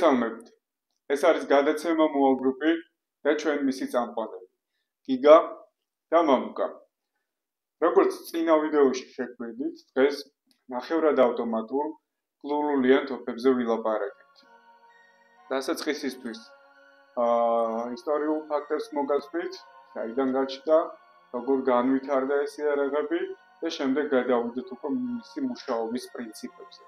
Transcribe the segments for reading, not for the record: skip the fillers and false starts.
მოგესალმებით. ეს არის გადაცემა მოაგრუპი და ჩვენ მისი წამყვანები. გიგა და მამუკა. როგორც წინა ვიდეოში შეგვიძლით, დღეს ნახევრად ავტომატურ გლუვლიან თოფებზე ვილაპარაკებთ. დასაწყისისთვის ისტორიულ ფაქტებს მოგაწვით, საიდან გაჩნდა, როგორ განვითარდა ეს იარაღები და შემდეგ გადავიდეთ უკვე მისი მუშაობის პრინციპებზე.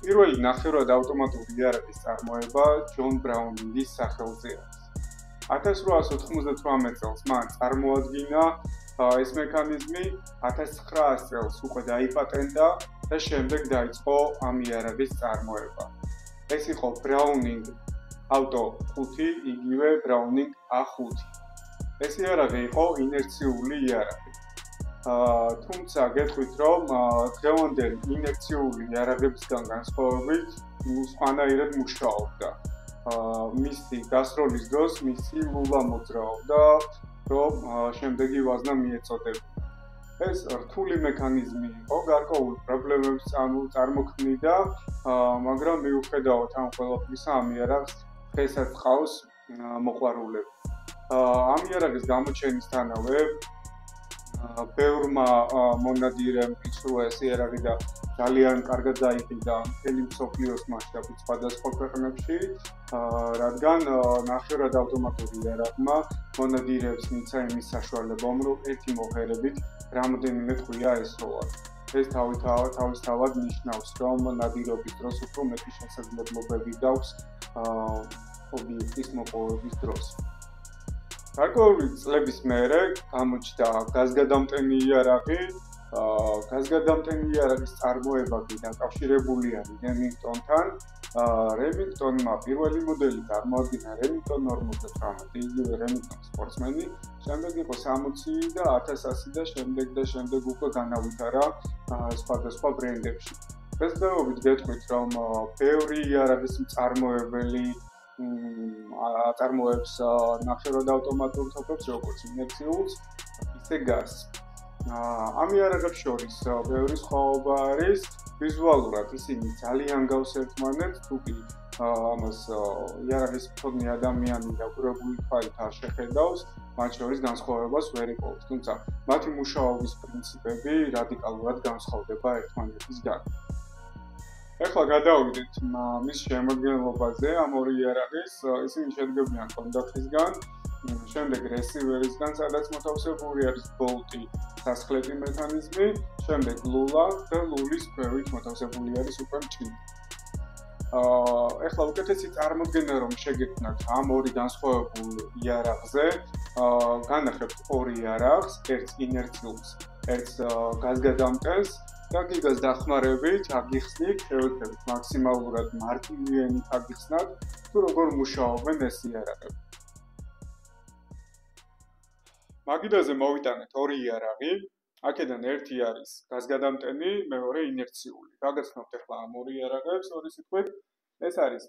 პირველი ნახევრად ავტომატური იარაღის წარმოება ჯონ ბრაუნინგის სახელზე არის. 1898 წელს მან წარმოადგინა ეს მექანიზმი, 1900 წელს უკვე დაიპატენტა და შემდეგ დაიწყო ამ იარაღის წარმოება. ეს იყო ბრაუნინგ ავტო 5, იგივე ბრაუნინგ A5. ეს იარაღი იყო ინერციული იარაღი. თუმცა გეტყვით, რომ დღევანდელ ინერციული იარაღებისგან განსხვავებით, სხვანაირად მუშაობდა. მისი გასროლის დროს მისი ლულა მოძრაობდა, რომ შემდეგი ვაზნა მიეწოდებოდა. ეს რთული მექანიზმი იყო, გარკვეული პრობლემებს წარმოქმნიდა, მაგრამ მიუხედავად ამ ყველაფრისა, ამ იარაღს დღესაც ჰყავს მოყვარულები. ამ იარაღის გამოჩენისთანავე ბევრმა მონადირემ იცრუა ეს იარაღი და ძალიან კარგად დაიყიდა მთელი მსოფლიოს მასშტაბით სხვადასხვა ქვეყნებში, რადგან ნახევრად ავტომატური იარაღმა მონადირეებს მისცა იმის საშუალებამ, რომ ერთი მოღერებით რამდენიმე ტყვია ესროლათ. ეს თავისთავად ნიშნავს, რომ ნადირობის დროს უფრო მეტი შესაძლებლობები გაქვს ობიექტის მოპოვების დროს. გარკვეული წლების მერე გამოჩნდა გაზგადამტენი იარაღი. გაზგადამტენი იარაღის წარმოება კი დაკავშირებული არის რემინგტონთან. რემინგტონმა პირველი მოდელი წარმოადგინა რემინგტონ 58, იგივე რემინგტონ სპორტსმენი, შემდეგ იყო 60 და 1100 და შემდეგ უკვე განავითარა სხვადასხვა ბრენდებში. დღესდღეობით გეტყვით, რომ ბევრი იარაღის მწარმოებელი აწარმოებს ნახევრად ავტომატურ თოფებს, როგორც ინერციულს, ისე გაზს. ამ იარაღებს შორის ბევრი სხვაობა არის. ვიზუალურად ისინი ძალიან გავს ერთმანეთს, თუკი ამას იარაღის მქონე ადამიანი დაგურებული თვალით არ შეხედავს, მათ შორის განსხვავებას ვერ იპოვებს, თუმცა მათი მუშაობის პრინციპები რადიკალურად განსხვავდება ერთმანეთისგან. ეხლა გადავიდეთ მის შემადგენლობაზე ამ ორი იარაღის. ისინი შედგებიან კონდაქრისგან, შემდეგ რესივერისგან, სადაც მოთავსებული არის ბოლტი, სასხლეტი მექანიზმი, შემდეგ ლულა და ლულის ქვევით მოთავსებული არის უკვე მჭიდრი. ეხლა უკეთესი წარმოდგენა რომ შეგექმნათ ამ ორი განსხვავებულ იარაღზე, განახებთ ორი იარაღს, ერთს ინერციულს, ერთს გაზგადამტენს და გიგას დახმარებით აგიხსნით, შევეცდებით მაქსიმალურად მარტივიანით აგიხსნათ, თუ როგორ მუშაობენ ეს იარაღები. მაგიდაზე მოვიტანეთ ორი იარაღი, აქედან ერთი არის გაზგადამტენი, მეორე ინერციული. გაგაცნობთ ახლა ამ ორი იარაღებს, ორი სიტყვით. ეს არის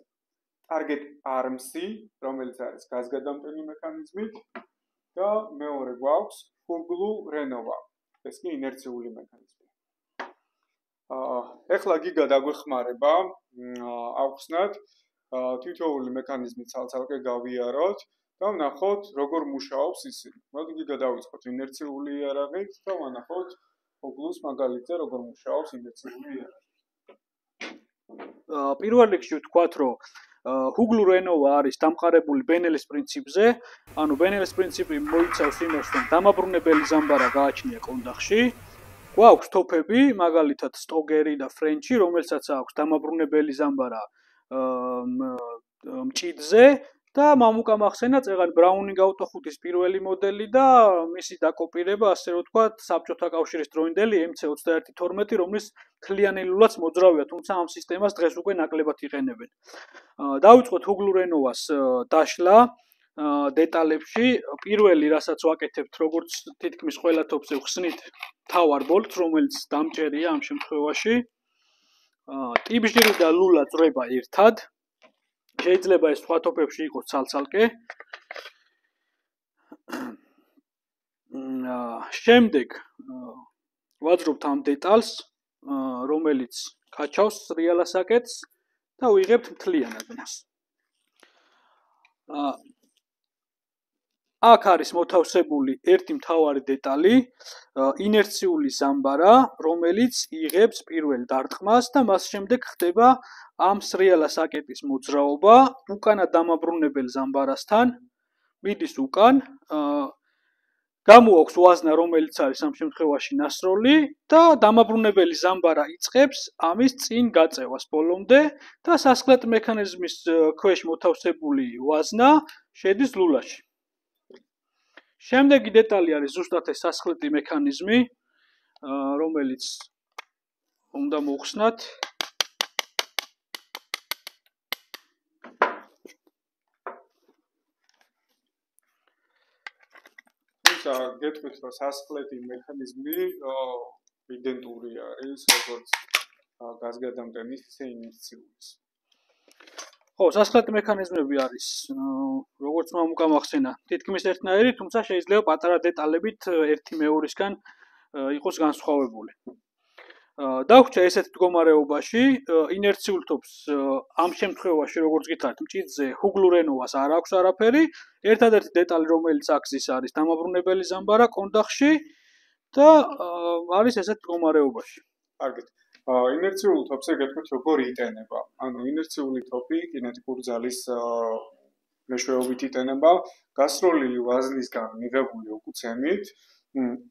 target arms-ი, რომელიც არის გაზგადამტენი მექანიზმით და მეორე გვაქვს Huglu Renova, ეს კი ინერციული მექანიზმი. ეხლა გიგა დაგვეხმარება, ავხსნათ თითოეული მექანიზმი ცალ-ცალკე გავიაროთ და ვნახოთ, როგორ მუშაობს ისინი. მოდი გიგა დავიწყოთ ინერციული იარაღით და ვნახოთ Huglu-ს მაგალითზე როგორ მუშაობს ინერციული იარაღი. პირველ რიგში ვთქვათ, რომ Huglu Renova არის დამყარებული ბენელის პრინციპზე, ანუ ბენელის პრინციპი მოიცავს იმას, რომ დამაბრუნებელი ზამბარა გააჩნია კონდახში. გვაქვს თოფები, მაგალითად სტოგერი და ფრენჩი, რომელსაც აქვს დამაბრუნებელი ზამბარა მჭიდზე და მამუკამ ახსენა წეგან ბრაუნინგ ავტო 5-ის პირველი მოდელი და მისი დაკოპირება, ასე რომ ვთქვათ, საბჭოთა კავშირის დროინდელი MC2112, რომლის მთლიანი ლულაც მოძრავია, თუმცა ამ სისტემას დღეს უკვე ნაკლებად იყენებენ. დავიწყოთ Huglu Renovas დაშლა დეტალებში. პირველი, რასაც ვაკეთებთ, როგორც თითქმის ყველა თოფზე ვხსნით თავარ ბოლტს, რომელიც დამჭერია ამ შემთხვევაში. ტიბჟირი და ლულა წრება ერთად. შეიძლება ეს სხვა თოფებში იყოს ცალ-ცალკე. შემდეგ ვაძრობთ ამ დეტალს, რომელიც კაჩავს სრიალასაკეთს და ვიღებთ მთლიანად მას. აქ არის მოთავსებული ერთი მთავარი დეტალი, ინერციული ზამბარა, რომელიც იღებს პირველ დარტყმას და მას შემდეგ ხდება ამ სრიალასაკეთის მოძრაობა უკანა დამაბრუნებელ ზამბარასთან, მიდის უკან, გამოაქვს ვაზნა, რომელიც არის ამ შემთხვევაში ნასროლი და დამაბრუნებელი ზამბარა იწყებს ამის წინ გაწევას ბოლომდე და სასხლეტ მექანიზმის ქვეშ მოთავსებული ვაზნა შედის ლულაში. შემდეგი დეტალი არის ზუსტად ეს სასხლეტი მექანიზმი, რომელიც უნდა მოხსნათ. გეტყვით, რომ სასხლეტი მექანიზმი იდენტური არის როგორც გაზგადამტენის, ისე ინერციულის. ხო, სასხლეტი მექანიზმები არის, როგორც მამუკამ ახსენა, თითქმის ერთნაირი, თუმცა შეიძლება პატარა დეტალებით ერთი მეორისგან იყოს განსხვავებული. დაგვჭა ესეთ მდგომარეობაში, ინერციულ თოფს ამ შემთხვევაში, როგორც გითხარით, მჭიდზე ჰუგლურენოვას არ აქვს არაფერი, ერთადერთი დეტალი, რომელიც აქ არის დამაბრუნებელი ზამბარა კონდახში და არის ესეთ მდგომარეობაში. კარგით. ინერციულ თოფზე გეტყვით, როგორ იტენება. ანუ ინერციული თოფი კინეტიკური ძალის მეშვეობით იტენება, გასროლილი ვაზნისგან მიღებული უკუცემით,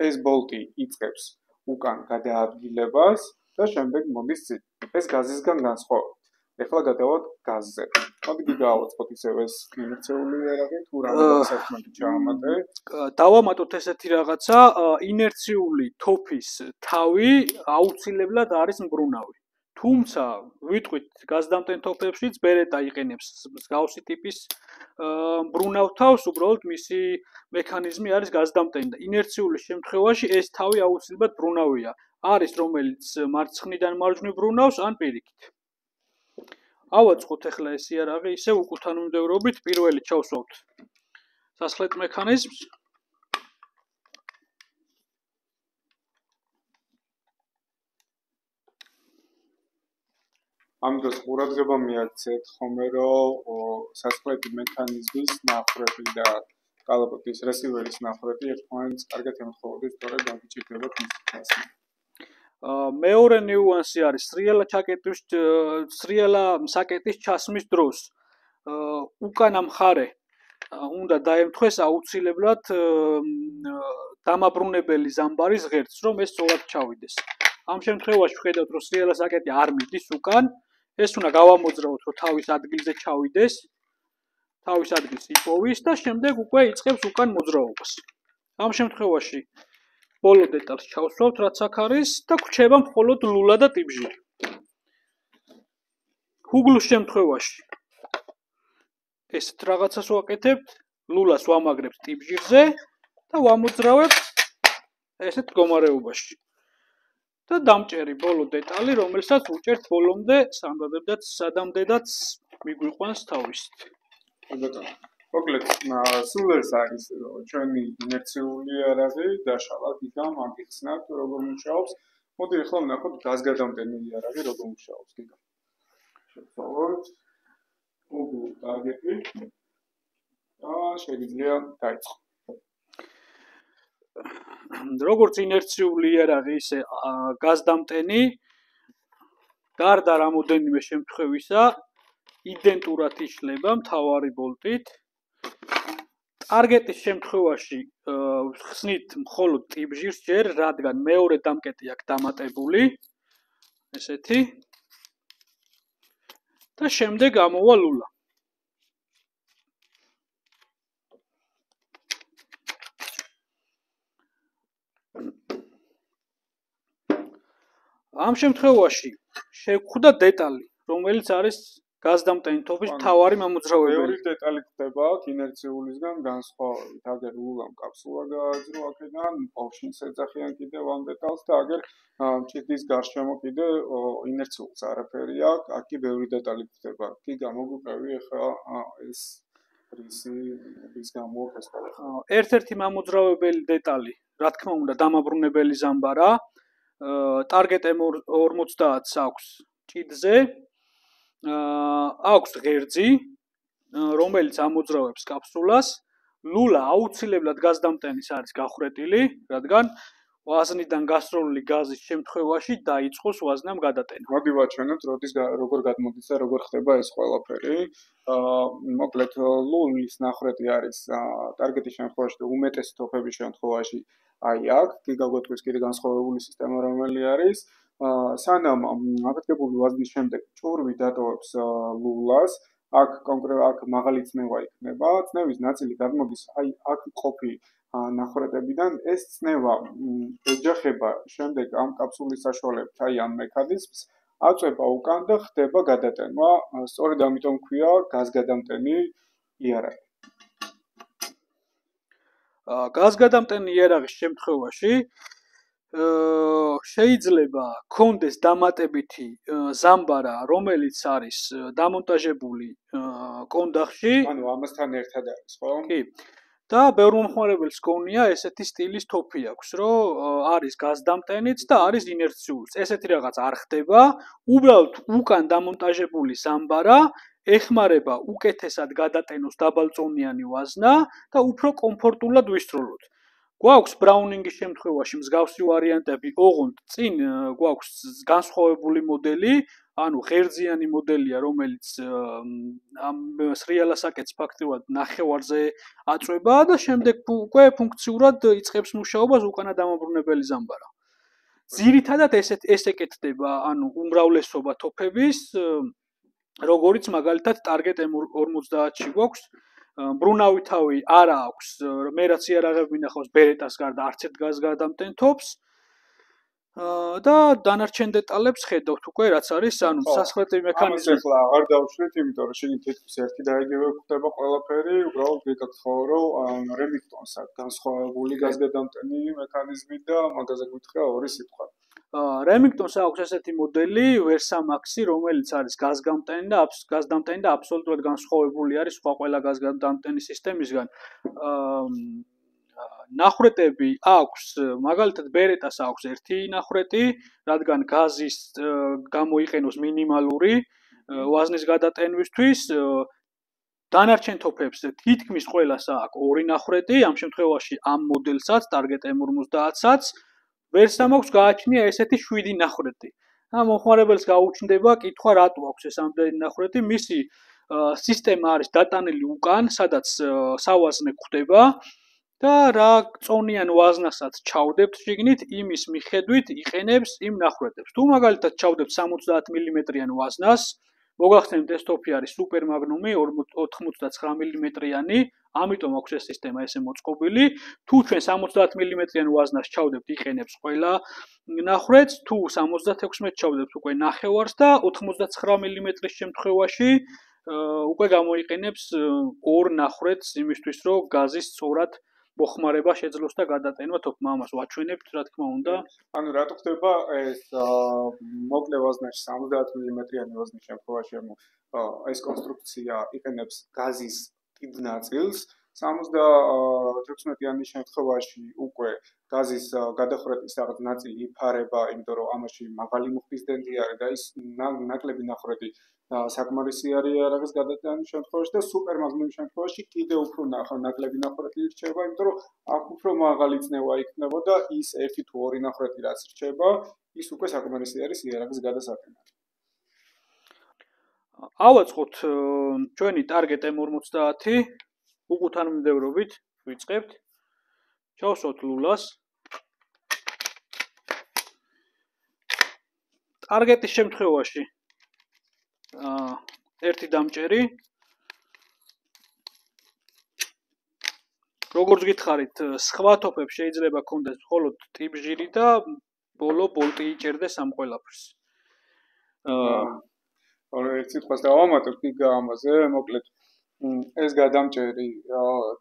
ეს ბოლტი იწყებს უკან გადაადგილებას და შემდეგ მოდის წინ. ეს გაზისგან განსხვავებით. ეხლა გადავართ გაზზე. მოდი გავაწყოთ ისევ ეს ინერციული იარაღი, თუ რამოდენიმე საქმეში ჩაამატე. დავამატოთ ესეთი რაღაცა, ინერციული თოფის თავი აუცილებლად არის მბრუნავი. თუმცა, ვიტყვით გაზდამტენ თოფებშიც ბერეტა იყენებს მსგავსი ტიპის მბრუნავ თავს, უბრალოდ მისი მექანიზმი არის გაზდამტენი და ინერციული შემთხვევაში ეს თავი აუცილებლად მბრუნავია. არის რომელიც მარცხნიდან მარჯვნივ ბრუნავს ან პირიქით. ავაწყოთ ახლა ეს იარაღი ისე უკუთანმიმდევრობით პირველი ჩავსვავთ სასხლეტ მექანიზმს. ამ დროს ყურადღება მიაქცეთ ხომე, რომ სასხლეტი მექანიზმის ნახრები და კალაპოტის რესივერის ნახრები ერთმანეთს კარგად ემთხვეოდეს, თორემ გაგიჭირდება მისი თასი. მეორე ნიუანსი არის სრიალა საკეტის ჩასმის დროს. უკანა მხარე უნდა დაემთხვეს აუცილებლად დამაბრუნებელი ზამბარის ღერძს, რომ ეს სწორად ჩავიდეს. ამ შემთხვევაში ვხედავთ, რომ სრიალა საკეტი არ მიდის უკან, ეს უნდა გავამოძრავოთ, რომ თავის ადგილზე ჩავიდეს, თავის ადგილს იპოვის და შემდეგ უკვე იწყებს უკან მოძრაობას. ამ შემთხვევაში ბოლო დეტალს ჩავსვავთ, რაც აქ არის და გვჩება მხოლოდ ლულა და ტიბჟირი. ჰუგლუს შემთხვევაში ესეთ რაღაცას ვაკეთებთ, ლულას ვამაგრებთ ტიბჟირზე და ვამოძრავებთ ესეთ მდგომარეობაში. და დამჭერი ბოლო დეტალი, რომელსაც უჭერთ ბოლომდე, სადამდედაც მიგვიყვანს თავისით. ბატონო, მოკლედ, სულ ეს არის ჩვენი ინერციული იარაღი, დაშალად იქამ აგიხსნათ, როგორ მუშაობს. მოდი ახლა ვნახოთ გაზგადამტენი იარაღი, როგორ მუშაობს. გიგა. შევწავლოთ. უგულ ტარგეტი. და შეიძლება დაიწყო. როგორც ინერციული იარაღი, ისე გაზდამტენი გარდა რამოდენიმე შემთხვევისა იდენტურად იშლება მთავარი ბოლტით. ტარგეტის შემთხვევაში ხსნით მხოლოდ ტიბჟირს ჯერ, რადგან მეორე დამკეტი აქვს დამატებული, ესეთი. და შემდეგ ამოვა ლულა. ამ შემთხვევაში შევხვდა დეტალი, რომელიც არის გაზდამტენი თოფის მთავარი მამოძრავებელი. მეორე დეტალი ხდება ინერციულისგან განსხვავებით. აგერ ლულამ კაფსულა გააძრო აქედან, პოვშინს ეძახიან კიდევ ამ დეტალს და აგერ მჭიდის გარშემო კიდე ინერციულს არაფერი აქვს. აქ კი ბევრი დეტალი ხდება. კი გამოგვიყევი ახლა ეს პრინციპის გამო ეს ყველა. ერთ-ერთი მამოძრავებელი დეტალი რა თქმა უნდა, დამაბრუნებელი ზამბარა. Target M50 აქვს ჭიდზე. აქვს ღერძი, რომელიც ამოძრავებს კაფსულას. ლულა აუცილებლად გაზდამტენის არის გახვრეტილი, რადგან ვაზნიდან გასროლილი გაზის შემთხვევაში დაიწყოს ვაზნამ გადატენა. მოდი ვაჩვენოთ, როგორ გადმოდის და როგორ ხდება ეს ყველაფერი. მოკლედ ლულის ნახრეტი არის ტარგეტის შემთხვევაში და უმეტესი თოფების შემთხვევაში აი აქ, გიგაგვეტყვის კიდე განსხვავებული სისტემა რომელი არის. სანამ აფეთქებული ვაზნის შემდეგ ჭურვი დატოვებს ლულას, აქ კონკრეტულად მაღალი წნევა იქნება, წნევის ნაწილი გადმოდის აი აქ მყოფი ნახრეტებიდან, ეს წნევა ეჯახება შემდეგ ამ კაფსულის საშუალებით აი ამ მექანიზმს, აწვება უკან და ხდება გადატენვა, სწორედ ამიტომ ქვია გაზგადამტენი იარაღი. გაზგადამტენი იარაღის შემთხვევაში შეიძლება კონდეს დამატებითი ზამბარა, რომელიც არის დამონტაჟებული კონდახში. ანუ ამასთან ერთად არის, ხო? კი. და ბევრ მომხმარებელს გონია ესეთი სტილის თოფი აქვს, რომ არის გაზდამტენიც და არის ინერციულიც. ესეთი რაღაც არ ხდება, უბრალოდ უკან დამონტაჟებული ზამბარა ეხმარება უკეთესად გადატენოს დაბალწონიანი ვაზნა და უფრო კომფორტულად ვისროლოთ. გვაქვს ბრაუნინგის შემთხვევაში მსგავსი ვარიანტები, ოღონდ წინ გვაქვს განსხვავებული მოდელი, ანუ ღერძიანი მოდელია, რომელიც ამ სრიალასაკეთს ფაქტიურად ნახევარზე აწვება და შემდეგ უკვე ფუნქციურად იწყებს მუშაობას უკანა დამაბრუნებელი ზამბარა. ძირითადად ეს ეკეთდება, ანუ უმრავლესობა თოფების, როგორც მაგალითად Target M50-ში გვაქვს, ბრუნავი თავი არა აქვს, მე რაც იარაღები მინახავს ბერეტას გარდა არც ერთ გაზგადამტენ თოფს. და დანარჩენ დეტალებს ხედავთ უკვე რაც არის, ანუ სასხლეტი მექანიზმი. ამას ახლა აღარ დავშვით, იმიტომ რომ შეგიძლიათ თითქოს ერთი და იგივე ხდება ყველაფერი, უბრალოდ გეკითხავ, რომ Remington-ს აქვს განსხვავებული გაზგადამტენი მექანიზმი და მაგაზე გითხრა ორი სიტყვა. Remington-ს აქვს ესეთი მოდელი Versa Max-ი, რომელიც არის გაზგადამტენი და აბსოლუტურად განსხვავებული არის სხვა ყველა გაზგადამტენი სისტემისგან. ნახრეტები აქვს, მაგალითად ბერეტას აქვს ერთი ნახრეტი, რადგან გაზის გამოიყენოს მინიმალური ვაზნის გადატენვისთვის. დანარჩენ თოფებს თითქმის ყველას აქვს ორი ნახრეტი, ამ შემთხვევაში ამ მოდელსაც, Target M50-საც Versa Max გააჩნია ესეთი 7 ნახრეტი. მომხმარებელს გაუჩნდება კითხვა, რატო აქვს ეს ამდენი ნახრეტი? მისი სისტემა არის დატანილი უკან, სადაც სავაზნე გვხდება. და რა წონიან ვაზნასაც ჩავდებთ შიგნით, იმის მიხედვით იყენებს იმ ნახრეტებს. თუ მაგალითად ჩავდებთ 70 მმ-იან ვაზნას, მოგახსენებთ ეს თოფი არის სუპერ მაგნუმი 89 მმ-იანი, ამიტომ აქვს ეს სისტემა ესე მოწყობილი. თუ ჩვენ 70 მმ-იან ვაზნას ჩავდებთ, იყენებს ყველა ნახრეტს, თუ 76 ჩავდებთ უკვე ნახევარს და 89 მმ-ის შემთხვევაში უკვე გამოიყენებს ორ ნახრეტს იმისთვის, რომ გაზის სწორად მოხმარება შეძლოს და გადატენვა თოფმა ამას ვაჩვენებთ, რა თქმა უნდა. ანუ რატო ხდება ეს მოკლე ვაზნაში 70 მმ-იანი ვაზნის შემთხვევაში, ეს კონსტრუქცია იყენებს გაზის ტიბ ნაწილს, 76-იანი შემთხვევაში უკვე გაზის გადახრეტის რაღაც ნაწილი იფარება, იმიტომ რომ ამაში მაღალი მუხტის დენდი არის და ის ნაკლები ნახრეტი საკმარისი არის იარაღის გადატანის შემთხვევაში და სუპერ მაგნუმის შემთხვევაში კიდევ უფრო ნაკლები ნახრეტი რჩება, იმიტომ რომ აქ უფრო მაღალი წნევა იქნებოდა ის ერთი თუ ორი ნახრეტი რაც რჩება, ის უკვე საკმარისი არის იარაღის გადასატანად. ავაწყოთ ჩვენი Target M50 უყუთანმდევრობით ვიწყებთ. ჩავსვათ ლულას. Target-ის შემთხვევაში ერთი დამჭერი. როგორც გითხარით, სხვა თოფებს შეიძლება კონდეს მხოლოდ ტიბჟირი და ბოლო ბოლტი იჭერდეს ამ ყველაფერს. ერთ სიტყვას დავამატებ გიგა ამაზე, მოკლედ ეს გადამჭერი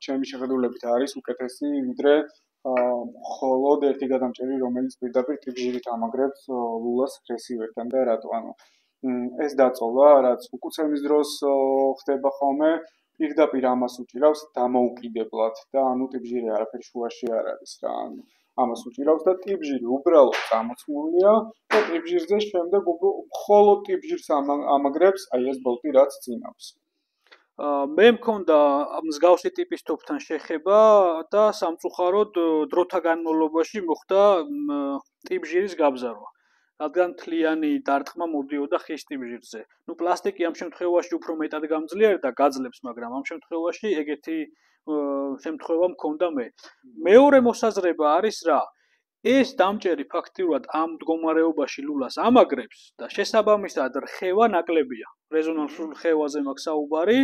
ჩემი შეხედულებით არის უკეთესი, ვიდრე მხოლოდ ერთი გადამჭერი, რომელიც პირდაპირ ტიბჟირით ამაგრებს ლულას რესივერთან და რატო, ანუ ეს დაწოლა, რაც უკუცემის დროს ხდება ხოლმე, პირდაპირ ამას უჭირავს დამოუკიდებლად და ანუ ტიბჟირი არაფერი შუაში არ არის რა. ამას უჭირავს და ტიპჟირი უბრალოდ წამოწმულია და ტიპჟირზე შემდეგ მხოლოდ ტიპჟირს ამაგრებს აი ეს ბოლტი რაც წინ აქვს. მე მქონდა მსგავსი ტიპის თოფთან შეხება და სამწუხაროდ დროთა განმავლობაში მოხდა ტიპჟირის გაბზარვა. რადგან თლიანი დარტყმა მოდიოდა ხის ტიპჟირზე. პლასტიკი ამ შემთხვევაში უფრო მეტად გამძლიერდა, გაძლებს, მაგრამ ამ შემთხვევაში ეგეთი შემთხვევა მქონდა მე. მეორე მოსაზრება არის რა? ეს დამჭერი ფაქტიურად ამ მდგომარეობაში ლულას ამაგრებს და შესაბამისად რხევა ნაკლებია. რეზონანსულ რხევაზე მაქვს საუბარი,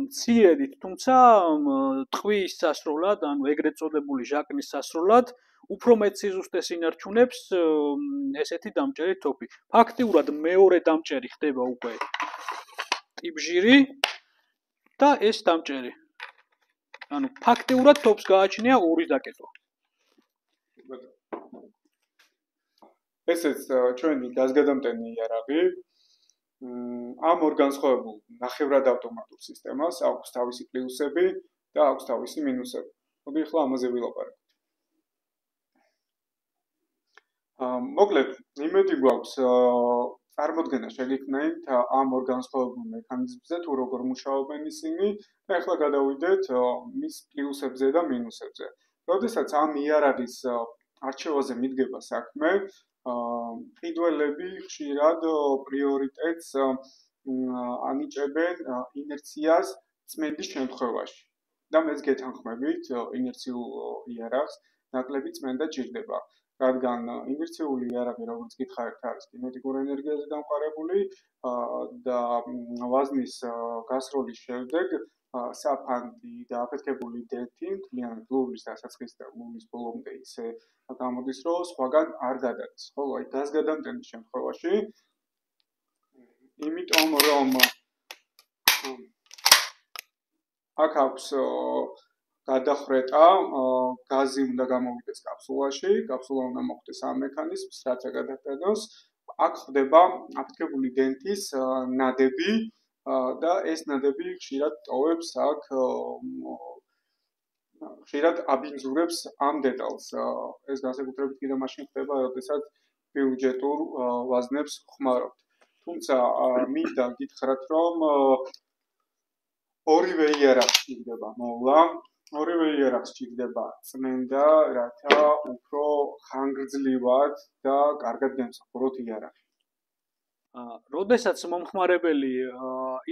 მცირედით, თუმცა ტყვის სასროლად, ანუ ეგრეთ წოდებული ჟაკნის სასროლად უფრო მეტ სიზუსტეს ინარჩუნებს ესეთი დამჭერი თოფი. ფაქტიურად მეორე დამჭერი ხდება უკვე ტიპჟირი და ეს დამჭერი. ანუ ფაქტიურად თოფს გააჩნია ორი დაკეტვა. ესეც ჩვენი გაზგადამტენი იარაღი ამ ორ განსხვავებულ ნახევრად ავტომატურ სისტემას აქვს თავისი პლუსები და აქვს თავისი მინუსები. მოდი ახლა ამაზე ვილაპარაკოთ. მოკლედ, იმედი გვაქვს წარმოდგენა შეგექმნით ამ ორ განსხვავებულ მექანიზმზე თუ როგორ მუშაობენ ისინი და ახლა გადავიდეთ მის პლუსებზე და მინუსებზე. როდესაც ამ იარაღის არჩევაზე მიდგება საქმე, ყიდველები ხშირად პრიორიტეტს ანიჭებენ ინერციას წმენდის შემთხვევაში. და მეც გეთანხმებით ინერციულ იარაღს ნაკლები წმენდა ჭირდება. რადგან ინერციული იარაღი, როგორც გითხარით, არის კინეტიკურ ენერგიაზე დამყარებული და ვაზნის გასროლის შემდეგ საფანტი და აფეთქებული დენთი მთლიანი ლულის დასაწყის და ლულის ბოლომდე ისე გამოდის, რომ სხვაგან არ გადადის. ხოლო აი გაზგადამტენის შემთხვევაში, იმიტომ რომ აქ აქვს გადახრეტა, გაზი უნდა გამოვიდეს კაფსულაში, კაფსულა უნდა მოხვდეს ამ მექანიზმს, რაც გადაყენოს, აქ ხდება აფეთქებული დენთის ნადები და ეს ნადები ხშირად ტოვებს აქ ხშირად აბინძურებს ამ დეტალს. ეს განსაკუთრებით კიდევ მაშინ ხდება, როდესაც ბიუჯეტურ ვაზნებს ხმარობთ. თუმცა მინდა გითხრათ, რომ ორივე იარაღს სჭირდება მოვლა, ორივე იარაღს სჭირდება წმენდა, რათა უფრო ხანგრძლივად და კარგად განსახოროთ იარაღი. როდესაც მომხმარებელი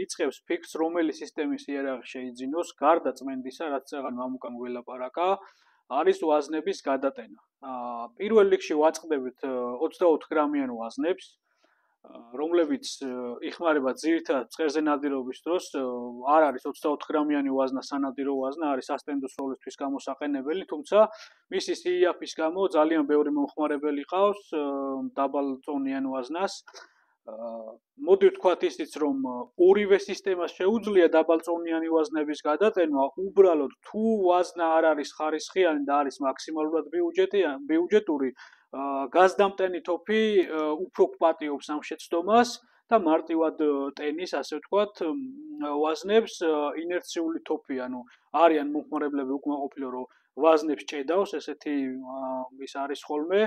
იწყებს ფიქრს, რომელი სისტემის იარაღი შეიძინოს, გარდა წმენდისა, რაც წეგან მამუკამ ველაპარაკა, არის ვაზნების გადატენა. პირველ რიგში ვაწყდებით 24 გრამიან ვაზნებს, რომლებიც იხმარება ძირითადად წყერზე ნადირობის დროს, არ არის 24 გრამიანი ვაზნა სანადირო ვაზნა, არის სასტენდო სროლისთვის გამოსაყენებელი, თუმცა მისი CIF-ის გამო ძალიან ბევრი მომხმარებელი ყავს დაბალწონიან ვაზნას. მოდი ვთქვათ ისიც, რომ ორივე სისტემას შეუძლია დაბალწონიანი ვაზნების გადატენვა, უბრალოდ თუ ვაზნა არ არის ხარისხიანი და არის მაქსიმალურად ბიუჯეტური, გაზდამტენი თოფი უფრო გვპატიობს ამ შეცდომას და მარტივად ტენის, ასე ვთქვათ, ვაზნებს ინერციული თოფი, ანუ არიან მომხმარებლები უკმაყოფილო, რომ ვაზნებს ჭედავს, ესეთი ის არის ხოლმე,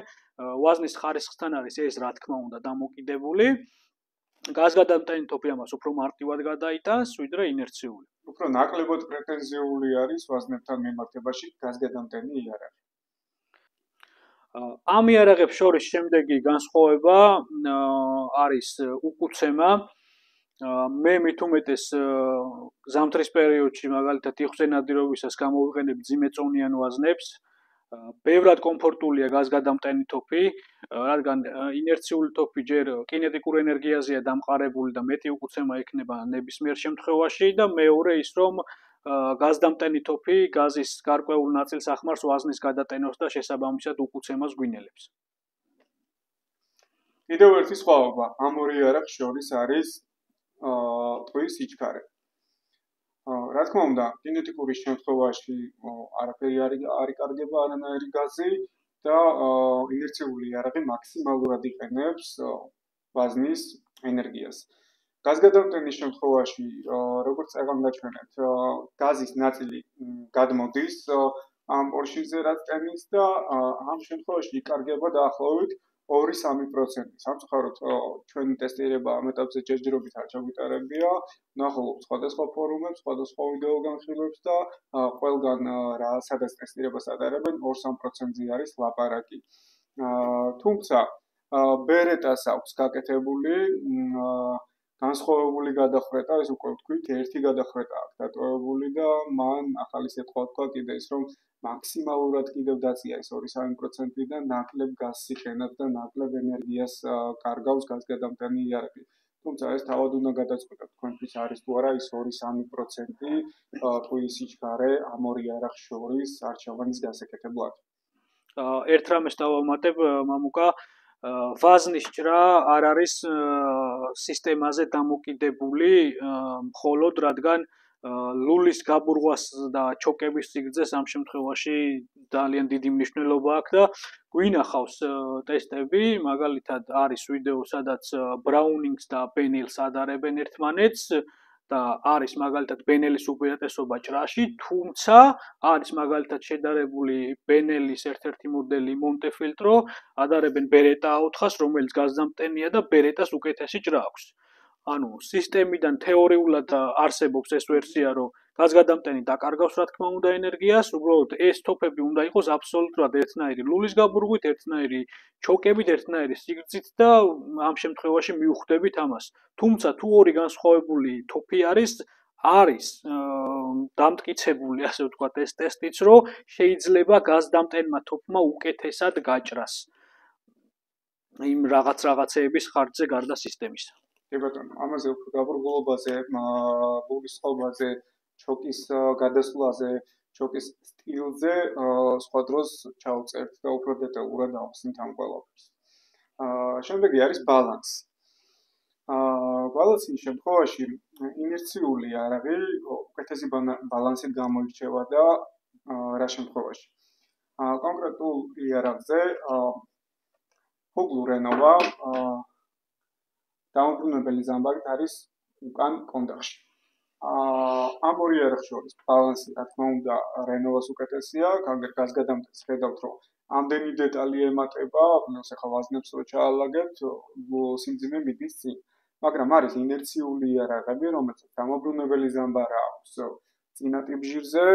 ვაზნის ხარისხთან არის ეს, რა თქმა უნდა, დამოკიდებული. გაზგადამტენი თოფი ამას უფრო მარტივად გადაიტანს, ვიდრე ინერციული. უფრო ნაკლებად პრეტენზიული არის ვაზნებთან მიმართებაში გაზგადამტენი იარაღი. ამ იარაღებს შორის შემდეგი განსხვავება არის უკუცემა. მე მით უმეტეს ზამთრის პერიოდში მაგალითად იხსენ ნადირობისას გამოვიყენებ ძიმეწონიან ვაზნებს. ბევრად კომფორტულია გაზგადამტენი თოფი, რადგან ინერციული თოფი ჯერ კინეტიკურ ენერგიაზეა დამყარებული და მეტი უკუცემა ექნება ნებისმიერ შემთხვევაში და მეორე ის რომ გაზდამტენი თოფი გაზის გარკვეულ ნაწილს ახმარს ვაზნის გადატენას და შესაბამისად უკუცემას გვინელებს. კიდევ ერთი სხვაობა ამ ორი იარაღს შორის არის ტყვის სიჩქარე. რა თქმა უნდა, კინეტიკური შემთხვევაში არაფერი არ იკარგება არანაირი გაზი და ინერციული იარაღი მაქსიმალურად იყენებს ვაზნის ენერგიას. გაზგადამტენის შემთხვევაში, როგორც წეგან გაჩვენეთ, გაზის ნაწილი გადმოდის ამ ორშიზე რაც ტენის და ამ შემთხვევაში იკარგება დაახლოებით 2-3%. სამწუხაროდ ჩვენი ტესტირება ამ ეტაპზე ჯერჯერობით არ ჩაგვიტარებია. ვნახულობთ სხვადასხვა ფორუმებს, სხვადასხვა ვიდეო განხილვებს და ყველგან სადაც ტესტირებას ატარებენ 2-3%-ზე არის ლაპარაკი. თუმცა ბერეტას აქვს გაკეთებული განსხვავებული გადახრეტა, ეს უკვე ვთქვით, ერთი გადახრეტა აქვს დატოვებული და მან ახალი სიტყვა თქვა კიდე ის, რომ მაქსიმალურად კიდევ დაწია ეს 2-3% და ნაკლებ გაზს იყენებს და ნაკლებ ენერგიას კარგავს გაზგადამტანი იარაღი. თუმცა ეს თავად უნდა გადაწყვეტოთ თქვენთვის არის თუ არა ის 2-3% ტყუის სიჩქარე ამ ორი იარაღს შორის არჩევანის გასაკეთებლად. ერთ რამეს დავამატებ, მამუკა, ვაზნის ჭრა არ არის სისტემაზე დამოკიდებული, მხოლოდ რადგან ლულის გაბურღვას და ჩოკების სიგრძეს ამ შემთხვევაში ძალიან დიდი მნიშვნელობა აქვს და გვინახავს ტესტები, მაგალითად არის ვიდეო, სადაც ბრაუნინგს და ბენელს ადარებენ ერთმანეთს და არის მაგალითად ბენელის უპირატესობა ჭრაში, თუმცა არის მაგალითად შედარებული ბენელის ერთ-ერთი მოდელი მონტეფილტრო, ადარებენ ბერეტა 400-ს, რომელიც გაზდამტენია და ბერეტას უკეთესი ჭრა აქვს. ანუ სისტემიდან თეორიულად არსებობს ეს ვერსია, რომ გაზგადამტენი დაკარგავს რა თქმა უნდა ენერგიას, უბრალოდ ეს თოფები უნდა იყოს აბსოლუტურად ერთნაირი ლულის გაბურღვით, ერთნაირი ჩოკებით, ერთნაირი სიგრძით და ამ შემთხვევაში მიუხვდებით ამას. თუმცა თუ ორი განსხვავებული თოფი არის დამტკიცებული, ასე ვთქვათ, ეს ტესტიც, რომ შეიძლება გაზდამტენმა თოფმა უკეთესად გაჭრას იმ რაღაცეების ხარჯზე გარდა სისტემისა. კი ბატონო, ამაზე უფრო დაბრუნებაზე, ლულის წყობაზე, ჩოკის გადასვლაზე, ჩოკის სტილზე სხვა დროს ჩავწერთ და უფრო დეტალურად ავხსნით ამ ყველაფერს. შემდეგი არის ბალანსი. ბალანსის შემთხვევაში ინერციული იარაღი უკეთესი ბალანსით გამოირჩევა და რა შემთხვევაში. კონკრეტულ იარაღზე ფუგლურ ენოვა დამოუკიდებელი ზამბარით არის უკან კონდახში. ამ ორი იარაღის შორის ბალანსი, რა თქმა უნდა, რენოვას უკეთესია, გაზგადამტენს ხედავთ, რომ ამდენი დეტალი ემატება, plus ახლა ვაზნებს რო ჩაალაგებთ, სიმძიმე მიდის წინ. მაგრამ არის ინერციული იარაღები, რომელსაც დამოუკიდებელი ზამბარა აქვს წინა ტიპჟირზე,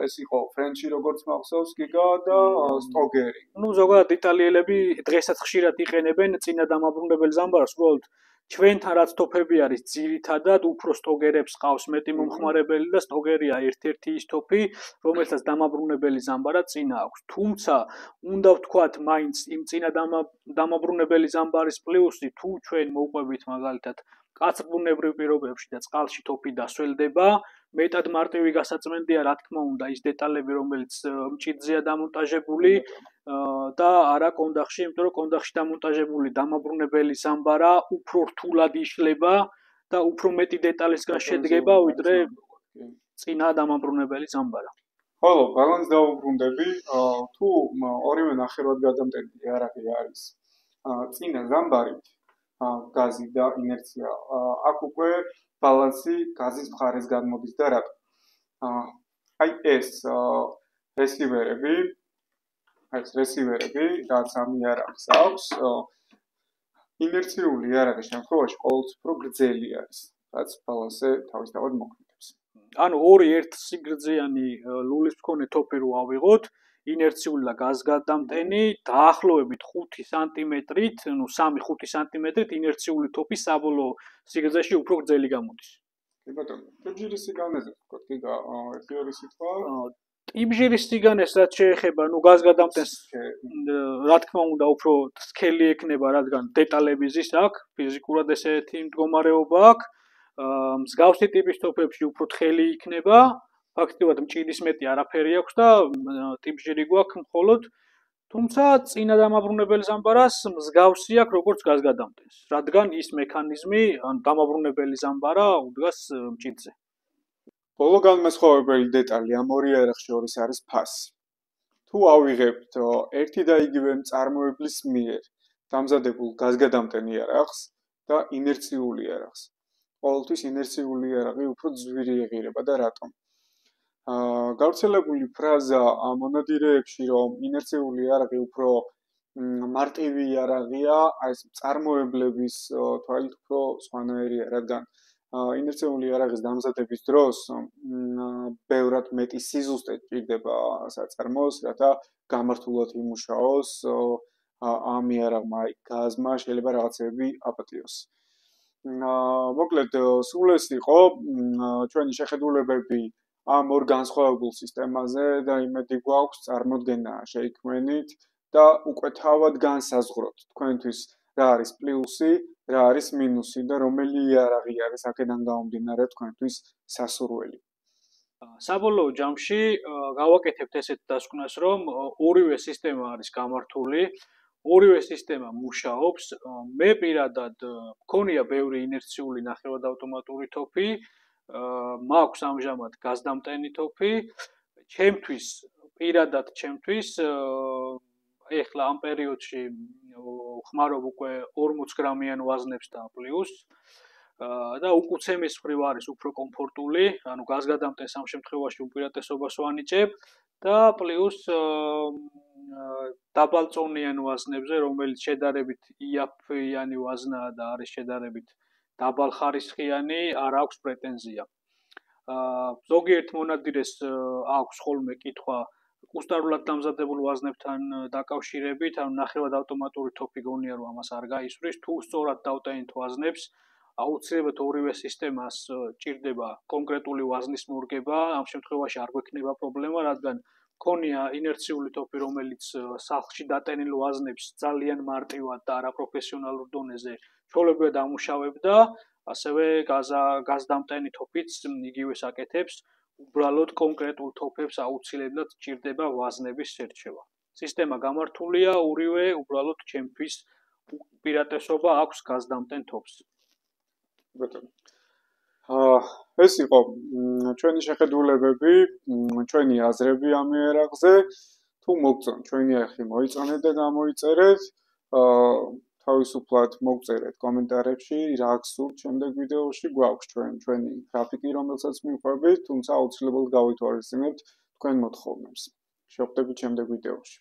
ეს იყო ფრენჩი როგორც მახსოვს გიგა და სტოგერი. ნუ ზოგადად იტალიელები დღესაც ხშირად იყენებენ წინა დამაბრუნებელ ზამბარს, უბრალოდ ჩვენთან რაც თოფები არის ძირითადად უფრო სტოგერებს ყავს მეტი მომხმარებელი და სტოგერია ერთ-ერთი ის თოფი, რომელსაც დამაბრუნებელი ზამბარა წინა აქვს. თუმცა უნდა ვთქვათ მაინც იმ წინა დამაბრუნებელი ზამბარის პლუსი, თუ ჩვენ მოვყვებით მაგალითად კაცრბუნებრივ პირობებში და წყალში თოფი დასველდება, მეტად მარტივი გასაწმენდია რა თქმა უნდა ის დეტალები, რომელიც მჭიდზეა დამონტაჟებული და არა კონდახში, იმიტომ რომ კონდახში დამონტაჟებული დამაბრუნებელი ზამბარა უფრო რთულად იშლება და უფრო მეტი დეტალისგან შედგება, ვიდრე წინა დამაბრუნებელი ზამბარა. ხოლო ბალანს დავუბრუნდები, თუ ორივე ნახევრად გადამტენი იარაღი არის წინა ზამბარით, გაზი და ინერცია, აქ უკვე ბალანსი გაზის მხარეს გადმოდის და რატო? აი ეს რესივერები, რაც ამ იარაღს აქვს, ინერციული იარაღის შემთხვევაში ყოველთვის უფრო გრძელი არის, რაც ბალანსზე თავისთავად მოქმედებს. ანუ ორი ერთსიგრძიანი ლულის მქონე თოფი რო ავიღოთ, ინერციული და გაზგადამტენი დაახლოებით 5 სანტიმეტრით, ну 3-5 სანტიმეტრით ინერციული თოფი საბოლოო სიგრძეში უფრო გრძელი გამოდის. კი ბატონო, ტიპჟირის სიგანეზე ვთქვათ, გიგა, ერთი სიტყვა. ტიპჟირის სიგანეს რაც შეეხება, ну გაზგადამტენს რა თქმა უნდა უფრო სქელი ექნება, რადგან დეტალები ზის აქვს, ფიზიკურად ესეთი მდგომარეობა აქვს. მსგავსი ტიპის თოფებში უფრო თხელი იქნება, ფაქტობრივად მჭიდის მეტი არაფერი აქვს და ტიპჟირი გვაქვს მხოლოდ, თუმცა წინა დამაბრუნებელ ზამბარას მსგავსი აქვს როგორც გაზგადამტენს, რადგან ის მექანიზმი, ან დამაბრუნებელი ზამბარა უდგას მჭიდზე. ბოლო განმასხვავებელი დეტალი ამ ორი იარაღის შორის არის ფასი. თუ ავიღებთ ერთი და იგივე მწარმოებლის მიერ დამზადებულ გაზგადამტენ იარაღს და ინერციული იარაღს, ყოველთვის ინერციული იარაღი უფრო ძვირი ეღირება და რატომ? გავრცელებული ფრაზა მონადირეებში, რომ ინერციული იარაღი უფრო მარტივი იარაღია, აი ეს წარმოებლების თვალით უფრო სხვანაირია, რადგან ინერციული იარაღის დამზადების დროს ბევრად მეტი სიზუსტე ჭირდება საწარმოს, რათა გამართულად იმუშაოს ამ იარაღმა გაზმა შეიძლება რაღაცები აპატიოს. მოკლედ, სულ ეს იყო ჩვენი შეხედულებები ამ ორ განსხვავებულ სისტემაზე და იმედი გვაქვს წარმოდგენა შეიქმნით და უკვე თავად განსაზღვროთ თქვენთვის რა არის პლუსი, რა არის მინუსი და რომელი იარაღი არის აქედან გამომდინარე თქვენთვის სასურველი. საბოლოო ჯამში გავაკეთებთ ესეთ დასკვნას, რომ ორივე სისტემა არის გამართული, ორივე სისტემა მუშაობს. მე პირადად მქონია ბევრი ინერციული ნახევარადავტომატური თოფი, მაქვს ამჟამად გაზდამტენი თოფი. ჩემთვის პირადად ეხლა ამ პერიოდში ხმარობ უკვე 40 გრამიან ვაზნებს და პლუს და უკუცემის მხრივ არის უფრო კომფორტული, ანუ გაზგადამტენს ამ შემთხვევაში უპირატესობას ვანიჭებ და პლუს დაბალწონიან ვაზნებზე, რომელიც შედარებით იაფიანი ვაზნაა და არის შედარებით დაბალხარისხიანი, არ აქვს პრეტენზია. ზოგიერთ მონადირეს აქვს ხოლმე კითხვა კუსტარულად დამზადებულ ვაზნებთან დაკავშირებით, ანუ ნახევარადავტომატური თოფი გონია რომ ამას არ გაისვრის, თუ სწორად დავტენით ვაზნებს, აუცილებლად ორივე სისტემას ჭირდება კონკრეტული ვაზნის მორგება, ამ შემთხვევაში არ გვექნება პრობლემა, რადგან მქონია ინერციული თოფი, რომელიც სახლში დატენილ ვაზნებს ძალიან მარტივად და არაპროფესიონალურ დონეზე ჩვეულებრივად ამუშავებდა, ასევე გაზდამტენი თოფიც იგივეს აკეთებს, უბრალოდ კონკრეტულ თოფებს აუცილებლად ჭირდება ვაზნების შერჩევა. სისტემა გამართულია, ორივე უბრალოდ ჩემთვის უპირატესობა აქვს გაზდამტენ თოფს. ეს იყო ჩვენი შეხედულებები, ჩვენი აზრები ამ იარაღზე. თუ მოგწონთ ჩვენი არხი მოიწონეთ და გამოიწერეთ. თავისუფლად მოგწერეთ კომენტარებში, რა გსურთ შემდეგ ვიდეოში, გვაქვს ჩვენი გრაფიკი, რომელსაც მიყვებით, თუმცა აუცილებლად გავითვალისწინებთ თქვენ მოთხოვნებს. შევხვდებით შემდეგ ვიდეოში.